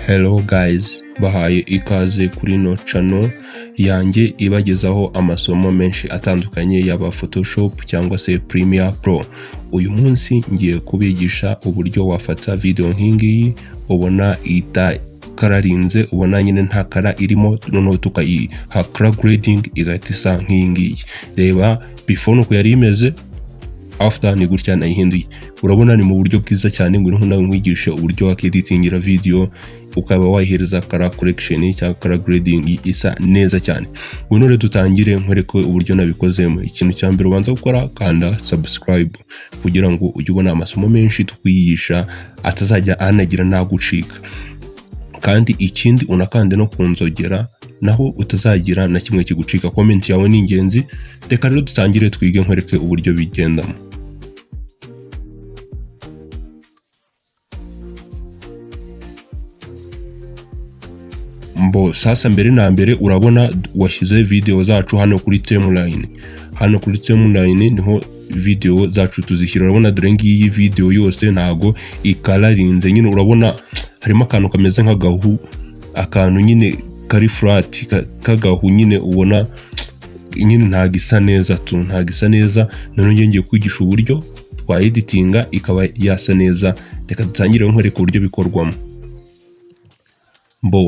Hello guys, bahaye ikaze kuri no channel yanjye ibagezaho amasomo menshi atandukanye yaba Photoshop cyangwa se Premiere Pro. Uyu munsi ngiye kubigisha uburyo wafata video nk'ingiyi ubona itakararinze, ubona nyine nta kara irimo, noneho tukayiha color grading igatisa nk'ingiyi. Reba before nuko yari imeze, after ni gutya nayihinduye. Urabona ni mu buryo bwiza cyane, ngo nkunda nkwigishe uburyo wakeditingira video ukaba wayihereza color correction cyangwa color grading isa neza cyane. Ubu rero dutangire nkwereke uburyo nabikozemo. Ikintu cya mbere ubanza gukora, kanda subscribe kugira ngo ujye ubona amasomo menshi tukwigisha atazajya anagira nagucika. Kandi ikindi unakande no kunzogera naho utazagira na kimwe kigucika. Comment yawe ni ingenzi. Reka rero dutangire twige nkwereke uburyo bigendamo. Sasa mbere na mbere urabona washyize video zacu hano kuri timeline. Hano kuri timeline niho video zacu tuzishyira. Urabona dore ngiyi video yose ntago ikararinze, nyine urabona harimo akantu kameze nk'agahu, akantu nyine kari flat kagahu, nyine ubona nyine ntagisa neza tu, ntagisa neza. None ngiye kwigisha uburyo twa editinga ikaba yasa neza. Reka dutangire nkwereke uburyo bikorwamo.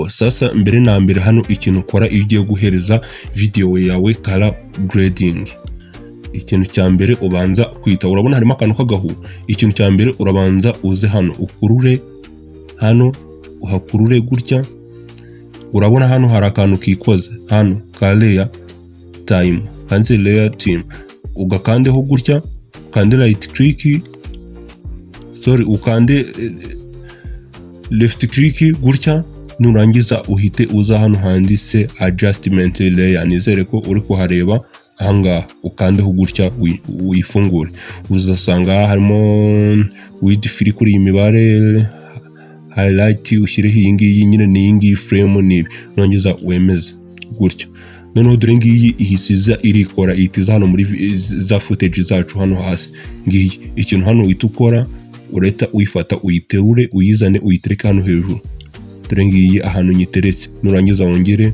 Sasa mbere na mbere hano ikintu ukora iyo ugiye guhereza video yawe color grading, ikintu cya mbere ubanza kwita, urabona harimo akantu kagahu. Ikintu cya mbere urabanza uze hano ukurure, hano uhakurure gutya. Urabona hano hari akantu kikoze hano ka layer time, hanze layer time, ugakandeho gutya, kande right click, ukande left click gutya. Nurangiza uhite uza hano handitse adjustment layer, nizere ko uri kuhareba ahangaha. Ukandeho gutya uyifungure, uzasanga harimo width free kuri imibare, highlight ushyireho iyi ngiyi, nyine ni iyi ngiyi frame nibi. Nurangiza wemeze gutya. Noneho dore ngiyi ihisiza irikora, ihitiza hano muri za footage zacu hano hasi ngiyi. Ikintu hano uhita ukora, ureta uyifata uyiterure uyizane uyitereka hano hejuru. Dore ngiyi ahantu nyiteretse. Nurangiza wongere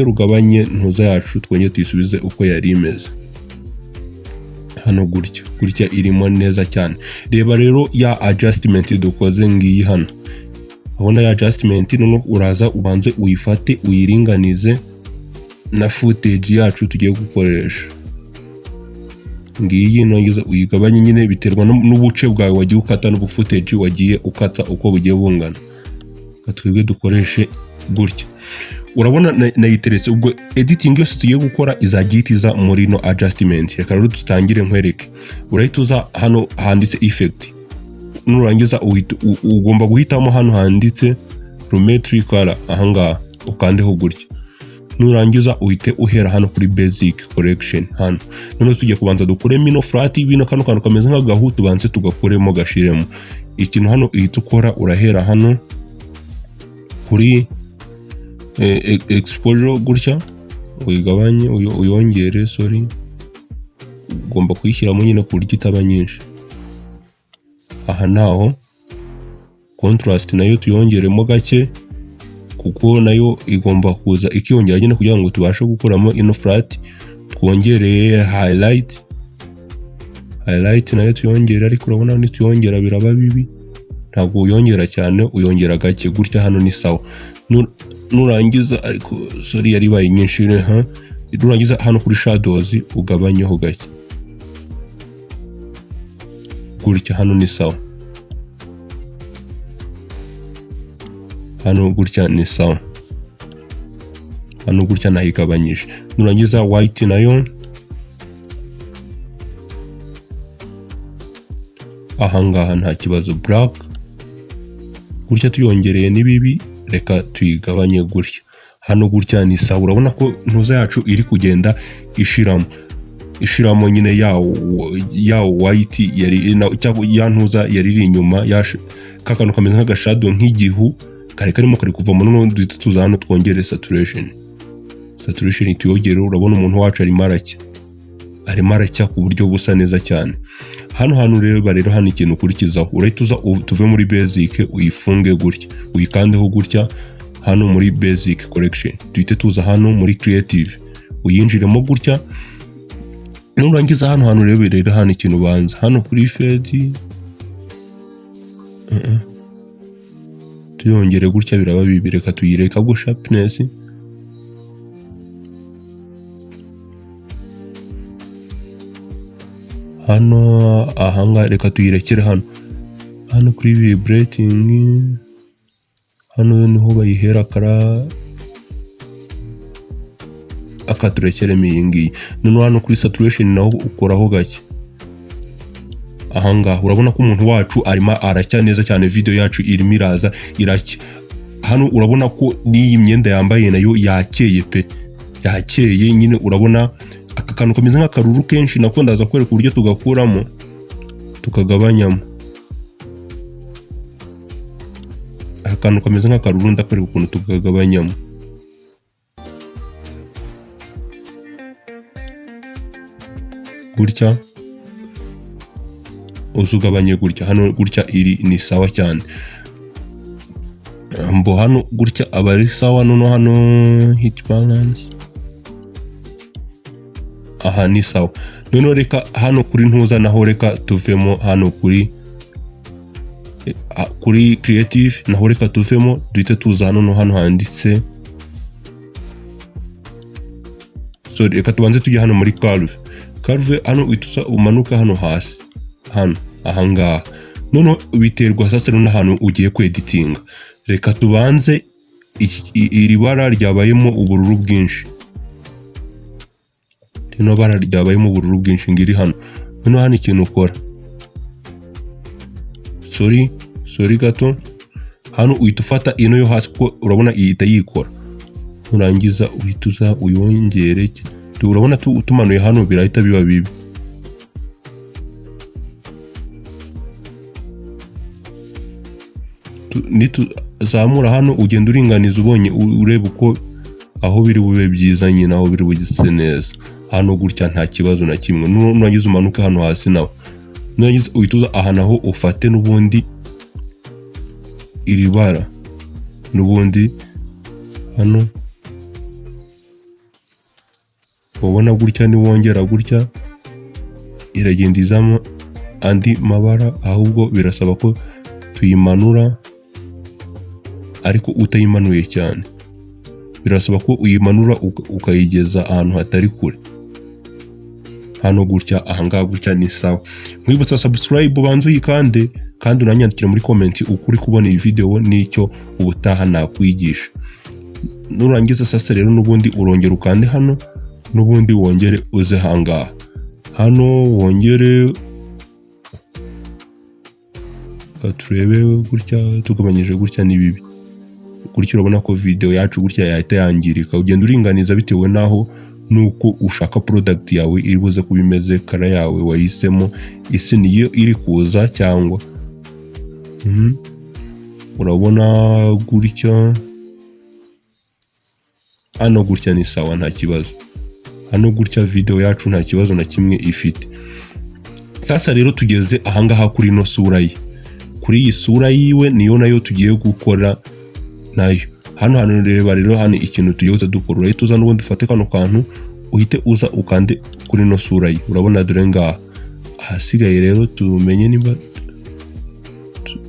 ugabanye ntuza yacu, twongere tuyisubize uko yari imeze hano gutya irimo neza cyane. Reba rero ya adjustment dukoze ngiyi hano, abona ya adjustment. None uraza ubanze uyifate uyiringanize na footage yacu tugiye gukoresha ngiyi. Nongeza uyigabanye, nyine biterwa n'ubuce bwawe wagiye ukata n'ubu footage wagiye ukata uko bugiye bungana. Twebwe dukoreshe gutya. Urabona nayiteretse. Ubwo editing yose tugiye gukora izagitiza muri no adjustment. Reka rero dutangire nkwereke. Urahita uza hano handitse effect. Nurangiza ugomba guhitamo hano handitse geometry color, ahangaha ukandeho gutya. Nurangiza uhite uhera hano kuri basic correction hano. None tugiye kubanza dukuremo ino flat, bino kano kantu kameze nk'agahu, tubanze tugakuremo gashiremo. Ikintu hano ihita ukora, urahera hano kuri exposure gutya, uyigabanye uyongere, ugomba kuyishyiramo nyine ku buryo itaba nyinshi. Aha naho contrast nayo tuyongeremo gake, kuko nayo igomba kuza ikiyongera nyine kugira ngo tubashe gukuramo ino flat. Twongereye highlight nayo tuyongere, ariko urabona ni tuyongera biraba bibi, ntabwo uyongera cyane, uyongera gake gutya. Hano ni sawa. Nurangiza, ariko yari baye nyinshi. Nurangiza hano kuri shadows ugabanyeho gake gutya. Hano ni sawa, hano gutya ni sawa, hano gutya nayigabanyije. Nurangiza white nayo ahangaha nta kibazo, black gutya tuyongereye ni bibi. Reka tuyigabanye gutya. Hano gutya ni sawa. Urabona ko ntuza yacu iri kugenda ishiramo nyine ya white yari ya ntuza yari iri inyuma, kakanu kameze nk'agashadow nk'igihu kare karimo kari kuvamo. Noneho duhita tuza hano twongere saturation tuyongere. Urabona umuntu wacu arimo arimo aracya ku buryo busa neza cyane. Hano rero hano ikintu ukurikizaho urahita uza tuve muri basic uyifunge gutya uyikandeho gutya hano muri basic correction duhite tuza hano muri creative uyinjiremo gutya. Nurangiza hano rero hano ikintu banza hano kuri fade tuyongere gutya biraba bibi, reka tuyireka go sharpness hano ahanga, reka tuyirekere hano kuri vibrating hano niho bayihera akaturekeremo iyi ngiyi. Noneho hano kuri saturation naho ukoraho gake ahanga, urabona ko umuntu wacu arimo aracya neza cyane, video yacu irimo iraza iracya. Hano urabona ko n'iyi myenda yambaye nayo yakeye pe, yakeye nyine. Urabona aka kantu kameze nk'akaruru kenshi nako ndaza kwereka uburyo tugakuramo tukagabanyamo. Aka kantu kameze nk'akaruru ndakwereka ukuntu tukagabanyamo. Gutya uzugabanye gutya, hano gutya iri ni sawa cyane. Mbo hano gutya aba ari sawa. Noneho hano hit balance aha ni sawa. Noneho reka hano kuri ntuza naho reka tuvemo hano kuri creative naho reka tuvemo duhite tuza hano handitse reka tubanze tujye hano muri curve hano uhita umanuka hano hasi hano ahangaha. Noneho biterwa sasa n'ahantu ugiye kweditinga. Reka tubanze iri bara ryabayemo ubururu bwinshi, rino bara ryabayemo ubururu bwinshi ngiri hano. Noneho hano ikintu ukora sorry gato, hano uhita ufata ino yo hasi kuko urabona ihita yikora. Nurangiza uhita uza uyongere, urabona tumanuye hano birahita biba bibi. Nituzamura hano ugenda uringaniza ubonye ureba uko aho biri bube byiza nyine, aho biri bugise neza. Hano gutya nta kibazo na kimwe. Nurangiza umanuke hano hasi naho. Nurangiza uhita uza aha naho ufate n'ubundi iri bara n'ubundi hano ubona gutya niwongera gutya iragenda izamo andi mabara, ahubwo birasaba ko tuyimanura ariko utayimanuye cyane. Birasaba ko uyimanura ukayigeza ahantu hatari kure. Hano gutya ahangaha gutya ni sawa. Mwibutsa subscribe banzu yikande kandi unanyandikira muri comment ukuri kubona iyi video n'icyo ubutaha nakwigisha. Nurangiza sasa rero n'ubundi urongera ukande hano n'ubundi wongere uze hangaha. Hano wongere turebe gutya tugabanyije gutya ni bibi. Gutya urabona ko video yacu gutya yahita yangirika. Ugenda uringaniza bitewe naho nuko ushaka product yawe iri buze kubimeze, kara yawe wahisemo isi niyo iri kuza cyangwa urabona gutya hano gutya ni sawa nta kibazo. Hano gutya video yacu nta kibazo na kimwe ifite. Sasa rero tugeze ahangaha kuri no sura ye. Kuri iyi sura yiwe niyo nayo tugiye gukora nayo. Hano rero hano ikintu tugiye dukora urahita uza n'ubundi ufate kano kantu uhite uza ukande kuri no sura ye. Urabona dore ngaha ahasigaye rero tumenye niba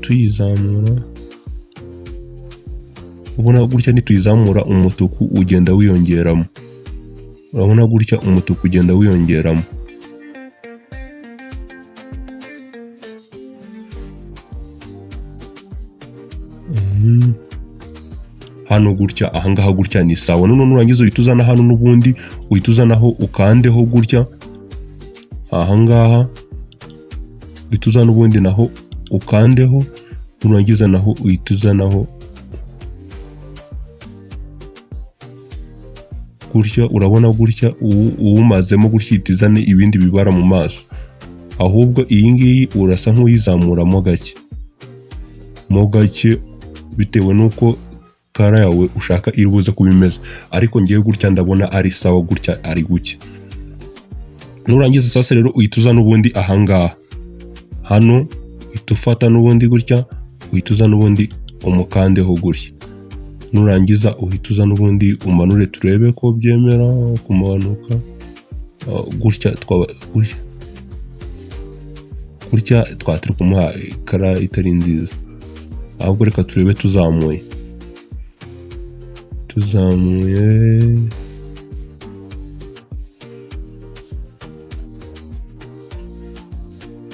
tuyizamura. Ubona gutya nituyizamura umutuku ugenda wiyongeramo. Urabona gutya umutuku ugenda wiyongeramo. Hano gutya ahangaha gutya ni sawa. None nurangiza uhita uzana hano n'ubundi uhita uzanaho ukandeho gutya ahangaha uhita uzana ubundi naho ukandeho. Nurangiza naho uhita uzanaho gutya. Urabona gutya uwumazemo gutya ihita izane ibindi bibara mu maso. Ahubwo iyi ngiyi urasa nk'uyizamuramo gake bitewe nuko kara yawe ushaka iri buze kubimeza. Ariko ngiye gutya ndabona ari sawa gutya ari guke. nurangiza sasa rero uhita uza n'ubundi ahangaha hano uhita ufata n'ubundi gutya uhita uza n'ubundi umukandeho gutya nurangiza uhita uza n'ubundi umanure turebe ko byemera kumanuka gutya twaturi kumuha kara itari nziza ahubwo reka turebe tuzamuye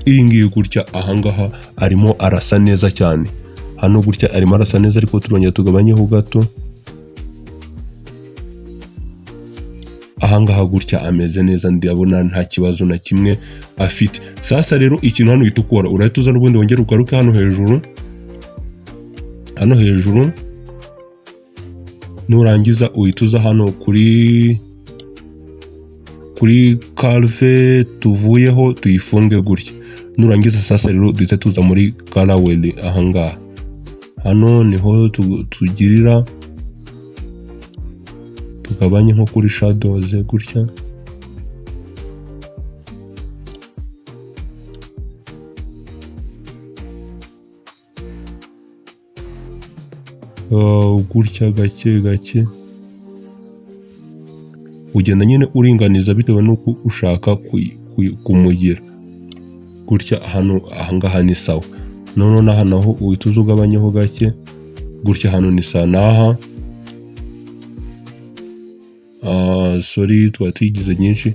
iyi ngiyi gutya ahangaha arimo arasa neza cyane hano gutya arimo arasa neza ariko turongera tugabanyeho gato ahangaha gutya ameze neza ndabona nta kibazo na kimwe afite sasa rero ikintu hano uhita ukora urahita uza n'ubundi wongera ugaruke hano hejuru nurangiza uhita uza hano kuri curve tuvuyeho tuyifunge gutya nurangiza sasa rero duhita tuza muri color ahangaha hano niho tugirira tugabanye nko kuri shadows gutya gutya gake ugenda nyine uringaniza bitewe n'uko ushaka kumugira gutya hano ahangaha ni sawa none aha naho uhita uza ugabanyeho gake gutya hano ni sawa naha sorry tuyigize nyinshi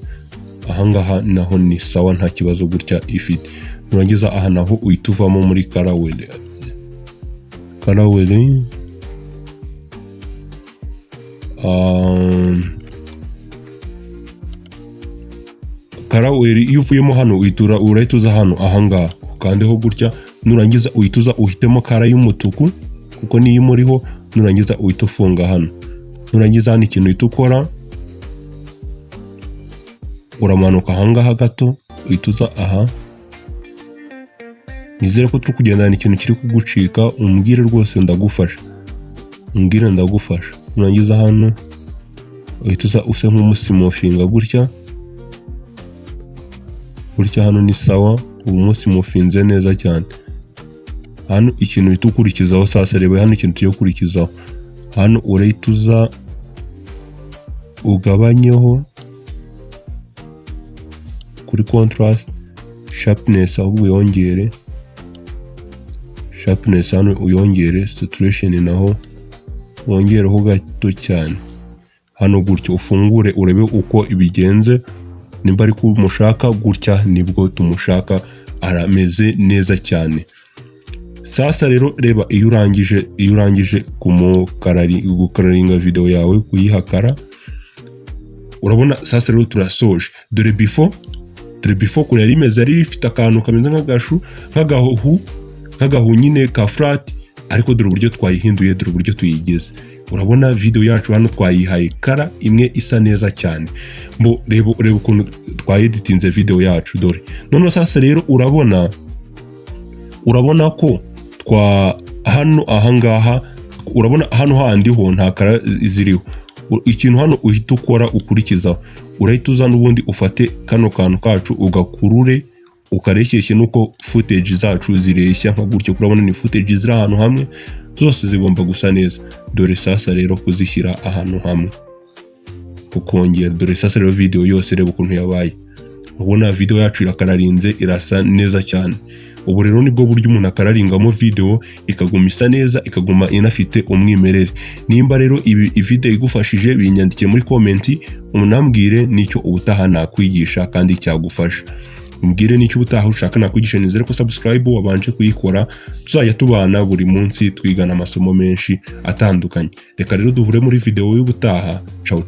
ahangaha naho ni sawa nta kibazo gutya ifite nurangiza aha naho uhita uvamo muri color iyo uvuyemo hano urahita uza hano ahangaha ukandeho gutya nurangiza uhita uza uhitemo kara y'umutuku kuko niyo imuriho nurangiza uhita ufunga hano nurangiza hano ikintu uhita ukora uramanuka ahangaha gato uhita uza aha nizere ko turi kugendana ikintu kiri kugucika umbwire rwose ndagufasha nurangiza hano uhita uza use nk'umusimufinga gutya hano ni sawa ubu munsi mufinze neza cyane hano ikintu uhita ukurikizaho sasa reba hano ikintu tugiye gukurikizaho hano urahita uza ugabanyeho kuri contrast sharpness ahubwo uyongere hano uyongere saturation naho wongereho gato cyane hano gutyo ufungure urebe uko ibigenze nimba ari kumushaka gutya nibwo tumushaka arameze neza cyane sasa rero reba iyo urangije gukararinga video yawe kuyihakara urabona sasa rero turasoje dore before kure yari imeze ari ifite akantu kameze nk'agahu nyine ka flat ariko dore uburyo twayihinduye dore uburyo tuyigeze urabona video yacu hano twayihaye kara imwe isa neza cyane reba ukuntu twayeditinze video yacu dore none sasa rero urabona ko hano ahangaha urabona hano handi ho nta kara ziriho ikintu hano uhita ukora ukurikizaho urahita uza n'ubundi ufate kano kantu kacu ugakurure ukareshyeshye nuko footage zacu zireshya nka gutyo urabona ni footage ziri ahantu hamwe zose zigomba gusa neza dore sasa rero kuzishyira ahantu hamwe ukongera dore sasa rero video yose reba ukuntu yabaye ubona video yacu irakararinze irasa neza cyane ubu rero nibwo buryo umuntu akararingamo video ikaguma isa neza ikaguma inafite umwimerere nimba rero iyi video igufashije binyandikiye muri comment umunambwire nicyo ubutaha nakwigisha kandi cyagufasha umbwire nicyo ubutaha ushaka nakwigisha nizere ko subscribe wabanje kuyikora tuzajya tubana buri munsi twigana amasomo menshi atandukanye reka rero duhure muri video y'ubutaha ciao